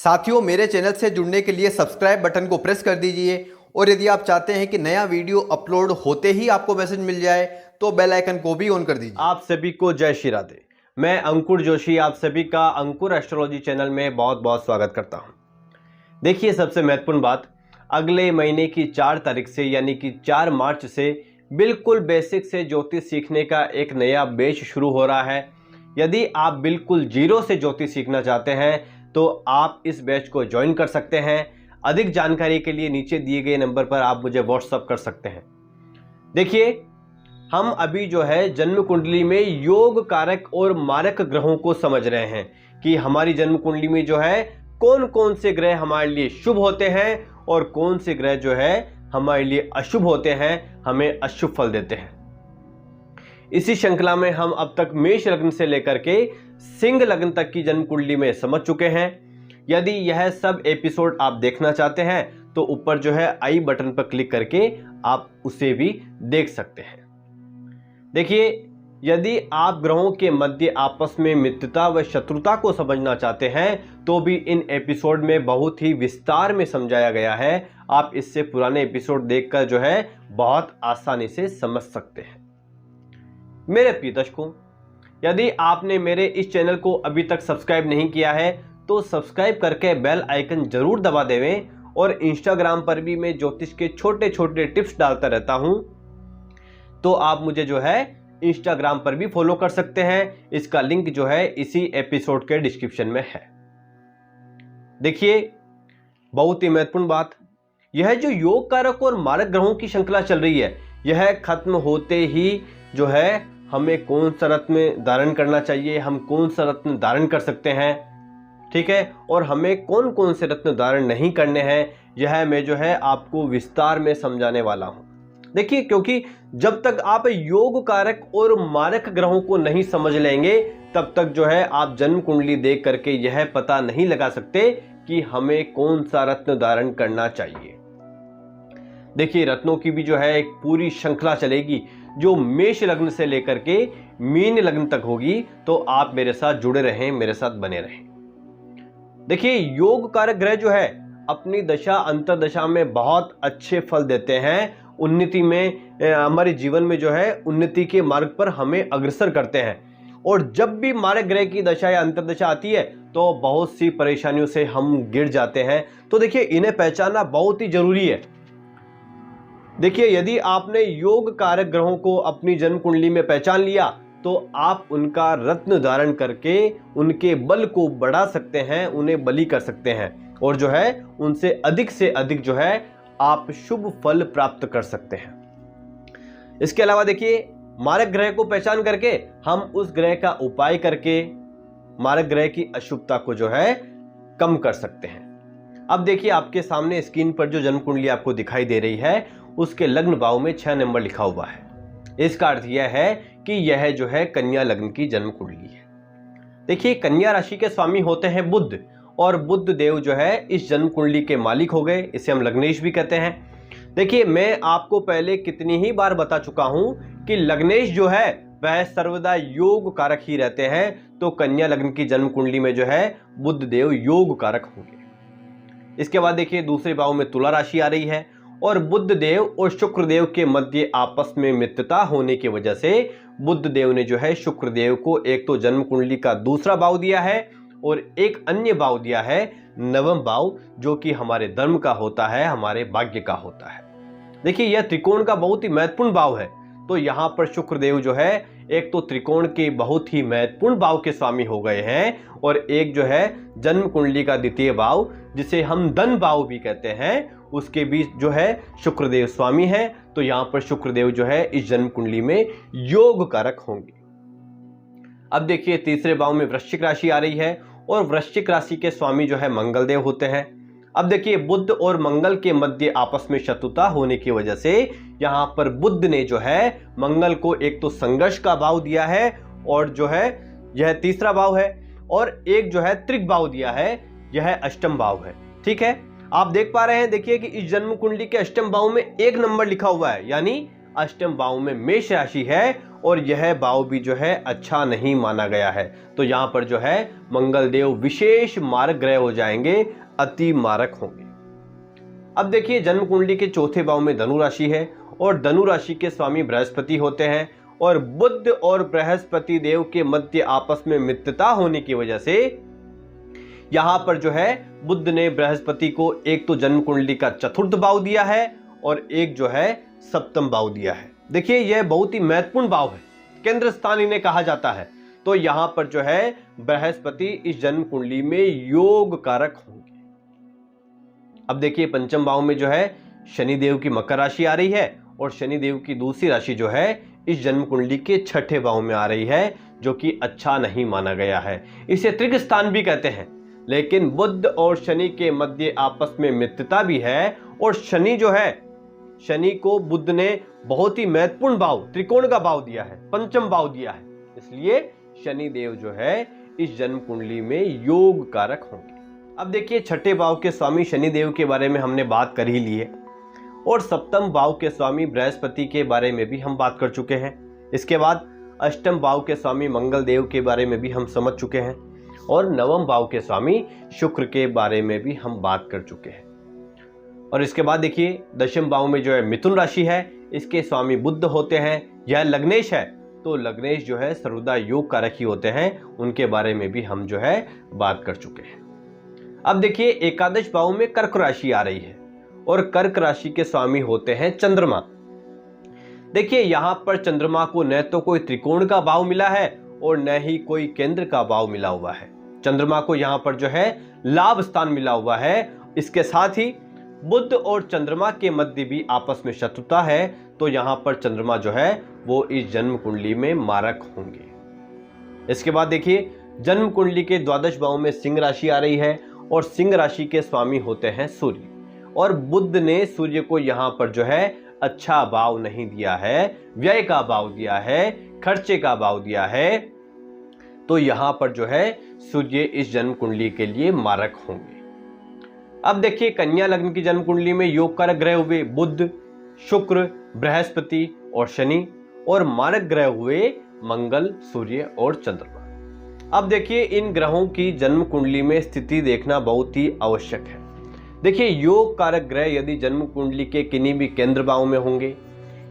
साथियों, मेरे चैनल से जुड़ने के लिए सब्सक्राइब बटन को प्रेस कर दीजिए और यदि आप चाहते हैं कि नया वीडियो अपलोड होते ही आपको मैसेज मिल जाए तो बेल आइकन को भी ऑन कर दीजिए। आप सभी को जय श्री राधे। मैं अंकुर जोशी आप सभी का अंकुर एस्ट्रोलॉजी चैनल में बहुत बहुत स्वागत करता हूं। देखिए, सबसे महत्वपूर्ण बात, अगले महीने की 4 तारीख से यानी कि 4 मार्च से बिल्कुल बेसिक से ज्योतिष सीखने का एक नया बैच शुरू हो रहा है। यदि आप बिल्कुल जीरो से ज्योतिष सीखना चाहते हैं तो आप इस बैच को ज्वाइन कर सकते हैं। अधिक जानकारी के लिए नीचे दिए गए नंबर पर आप मुझे व्हाट्सअप कर सकते हैं। देखिए, हम अभी जो है जन्म कुंडली में योग कारक और मारक ग्रहों को समझ रहे हैं कि हमारी जन्म कुंडली में जो है कौन कौन से ग्रह हमारे लिए शुभ होते हैं और कौन से ग्रह जो है हमारे लिए अशुभ होते हैं, हमें अशुभ फल देते हैं। इसी श्रृंखला में हम अब तक मेष लग्न से लेकर के सिंह लग्न तक की जन्म कुंडली में समझ चुके हैं। यदि यह सब एपिसोड आप देखना चाहते हैं तो ऊपर जो है आई बटन पर क्लिक करके आप उसे भी देख सकते हैं। देखिए, यदि आप ग्रहों के मध्य आपस में मित्रता व शत्रुता को समझना चाहते हैं तो भी इन एपिसोड में बहुत ही विस्तार में समझाया गया है। आप इससे पुराने एपिसोड देखकर जो है बहुत आसानी से समझ सकते हैं। मेरे प्रिय दर्शकों, यदि आपने मेरे इस चैनल को अभी तक सब्सक्राइब नहीं किया है तो सब्सक्राइब करके बेल आइकन जरूर दबा देवें। और इंस्टाग्राम पर भी मैं ज्योतिष के छोटे छोटे टिप्स डालता रहता हूं, तो आप मुझे जो है इंस्टाग्राम पर भी फॉलो कर सकते हैं। इसका लिंक जो है इसी एपिसोड के डिस्क्रिप्शन में है। देखिए, बहुत ही महत्वपूर्ण बात, यह जो योग कारक और मारक ग्रहों की श्रृंखला चल रही है, यह खत्म होते ही जो है हमें कौन सा रत्न धारण करना चाहिए, हम कौन सा रत्न धारण कर सकते हैं, ठीक है, और हमें कौन कौन से रत्न धारण नहीं करने हैं, यह मैं जो है आपको विस्तार में समझाने वाला हूं। देखिए, क्योंकि जब तक आप योग कारक और मारक ग्रहों को नहीं समझ लेंगे तब तक जो है आप जन्म कुंडली देख करके यह पता नहीं लगा सकते कि हमें कौन सा रत्न धारण करना चाहिए। देखिए, रत्नों की भी जो है एक पूरी श्रृंखला चलेगी जो मेष लग्न से लेकर के मीन लग्न तक होगी, तो आप मेरे साथ जुड़े रहें, मेरे साथ बने रहें। देखिए, योग कारक ग्रह जो है अपनी दशा अंतर्दशा में बहुत अच्छे फल देते हैं। उन्नति में हमारे जीवन में जो है उन्नति के मार्ग पर हमें अग्रसर करते हैं। और जब भी मारक ग्रह की दशा या अंतर्दशा आती है तो बहुत सी परेशानियों से हम गिर जाते हैं। तो देखिए, इन्हें पहचानना बहुत ही जरूरी है। देखिए, यदि आपने योग कारक ग्रहों को अपनी जन्म कुंडली में पहचान लिया तो आप उनका रत्न धारण करके उनके बल को बढ़ा सकते हैं, उन्हें बली कर सकते हैं और जो है उनसे अधिक जो है आप शुभ फल प्राप्त कर सकते हैं। इसके अलावा देखिए, मारक ग्रह को पहचान करके हम उस ग्रह का उपाय करके मारक ग्रह की अशुभता को जो है कम कर सकते हैं। अब देखिए, आपके सामने स्क्रीन पर जो जन्म कुंडली आपको दिखाई दे रही है उसके लग्न भाव में 6 नंबर लिखा हुआ है। इसका अर्थ यह है कि यह जो है कन्या लग्न की जन्म कुंडली है। देखिए, कन्या राशि के स्वामी होते हैं बुध और बुध देव जो है इस जन्म कुंडली के मालिक हो गए। इसे हम लग्नेश भी कहते हैं। देखिए, मैं आपको पहले कितनी ही बार बता चुका हूं कि लग्नेश जो है वह सर्वदा योग कारक ही रहते हैं। तो कन्या लग्न की जन्म कुंडली में जो है बुध देव योग कारक होंगे। इसके बाद देखिए, दूसरे भाव में तुला राशि आ रही है और बुध देव और शुक्र देव के मध्य आपस में मित्रता होने की वजह से बुध देव ने जो है शुक्र देव को एक तो जन्म कुंडली का दूसरा भाव दिया है और एक अन्य भाव दिया है नवम भाव, जो कि हमारे धर्म का होता है, हमारे भाग्य का होता है। देखिए, यह त्रिकोण का बहुत ही महत्वपूर्ण भाव है। तो यहाँ पर शुक्र देव जो है एक तो त्रिकोण के बहुत ही महत्वपूर्ण भाव के स्वामी हो गए हैं और एक जो है जन्म कुंडली का द्वितीय भाव जिसे हम धन भाव भी कहते हैं, उसके बीच जो है शुक्र देव स्वामी है। तो यहाँ पर शुक्र देव जो है इस जन्म कुंडली में योग कारक होंगे। अब देखिए, तीसरे भाव में वृश्चिक राशि आ रही है और वृश्चिक राशि के स्वामी जो है मंगल देव होते हैं। अब देखिए, बुध और मंगल के मध्य आपस में शत्रुता होने की वजह से यहाँ पर बुध ने जो है मंगल को एक तो संघर्ष का भाव दिया है और जो है यह तीसरा भाव है, और एक जो है त्रिक भाव दिया है, यह अष्टम भाव है। ठीक है, आप देख पा रहे हैं। देखिए कि इस जन्म कुंडली के अष्टम भाव में 1 नंबर लिखा हुआ है, यानी अष्टम भाव में मेष राशि है और यह भाव भी जो है अच्छा नहीं माना गया है। तो यहाँ पर जो है मंगल देव विशेष मारक ग्रह हो जाएंगे, अति मारक होंगे। अब देखिए जन्म कुंडली के चौथे भाव में धनु राशि है और धनु राशि के स्वामी बृहस्पति होते हैं और बुध और बृहस्पति देव के मध्य आपस में मित्रता होने की वजह से यहां पर जो है बुध ने बृहस्पति को एक तो जन्म कुंडली का चतुर्थ भाव दिया है और एक जो है सप्तम भाव दिया है। देखिए यह बहुत ही महत्वपूर्ण भाव है, केंद्र स्थान इन्हें कहा जाता है। तो यहां पर जो है बृहस्पति इस जन्म कुंडली में योग कारक होंगे। अब देखिए पंचम भाव में जो है शनि देव की मकर राशि आ रही है और शनि देव की दूसरी राशि जो है इस जन्म कुंडली के छठे भाव में आ रही है, जो कि अच्छा नहीं माना गया है। इसे त्रिक स्थान भी कहते हैं। लेकिन बुध और शनि के मध्य आपस में मित्रता भी है और शनि जो है, शनि को बुध ने बहुत ही महत्वपूर्ण भाव, त्रिकोण का भाव दिया है, पंचम भाव दिया है। इसलिए शनि देव जो है इस जन्म कुंडली में योग कारक होंगे। अब देखिए छठे भाव के स्वामी शनि देव के बारे में हमने बात कर ही ली है और सप्तम भाव के स्वामी बृहस्पति के बारे में भी हम बात कर चुके हैं। इसके बाद अष्टम भाव के स्वामी मंगल देव के बारे में भी हम समझ चुके हैं और नवम भाव के स्वामी शुक्र के बारे में भी हम बात कर चुके हैं। और इसके बाद देखिए दशम भाव में जो है मिथुन राशि है, इसके स्वामी बुध होते हैं। यह लग्नेश है, तो लग्नेश जो है सर्वदा योग कारक ही होते हैं, उनके बारे में भी हम जो है बात कर चुके हैं। अब देखिए एकादश भाव में कर्क राशि आ रही है और कर्क राशि के स्वामी होते हैं चंद्रमा। देखिए यहां पर चंद्रमा को न तो कोई त्रिकोण का भाव मिला है और न ही कोई केंद्र का भाव मिला हुआ है। चंद्रमा को यहां पर जो है लाभ स्थान मिला हुआ है। इसके साथ ही बुध और चंद्रमा के मध्य भी आपस में शत्रुता है, तो यहां पर चंद्रमा जो है वो इस जन्म कुंडली में मारक होंगे। इसके बाद देखिए जन्म कुंडली के द्वादश भाव में सिंह राशि आ रही है और सिंह राशि के स्वामी होते हैं सूर्य और बुध ने सूर्य को यहां पर जो है अच्छा भाव नहीं दिया है, व्यय का भाव दिया है, खर्चे का भाव दिया है। तो यहां पर जो है सूर्य इस जन्म कुंडली के लिए मारक होंगे। अब देखिए कन्या लग्न की जन्म कुंडली में योग कारक ग्रह हुए बुध, शुक्र, बृहस्पति और शनि और मारक ग्रह हुए मंगल, सूर्य और चंद्रमा। अब देखिए इन ग्रहों की जन्म कुंडली में स्थिति देखना बहुत ही आवश्यक है। देखिए योग कारक ग्रह यदि जन्म कुंडली के किन्हीं भी केंद्र भाव में होंगे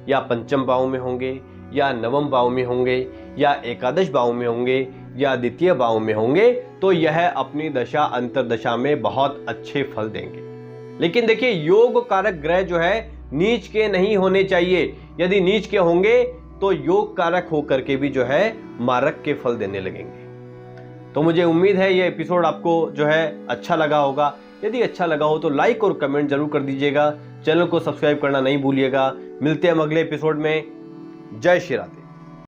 या पंचम भाव में होंगे या नवम भाव में होंगे या एकादश भाव में होंगे या द्वितीय भाव में होंगे, तो यह अपनी दशा अंतर्दशा में बहुत अच्छे फल देंगे। लेकिन देखिए योग कारक ग्रह जो है नीच के नहीं होने चाहिए। यदि नीच के होंगे तो योग कारक होकर के भी जो है मारक के फल देने लगेंगे। तो मुझे उम्मीद है ये एपिसोड आपको जो है अच्छा लगा होगा। यदि अच्छा लगा हो तो लाइक और कमेंट जरूर कर दीजिएगा। चैनल को सब्सक्राइब करना नहीं भूलिएगा। मिलते हैं हम अगले एपिसोड में। जय श्री राधे।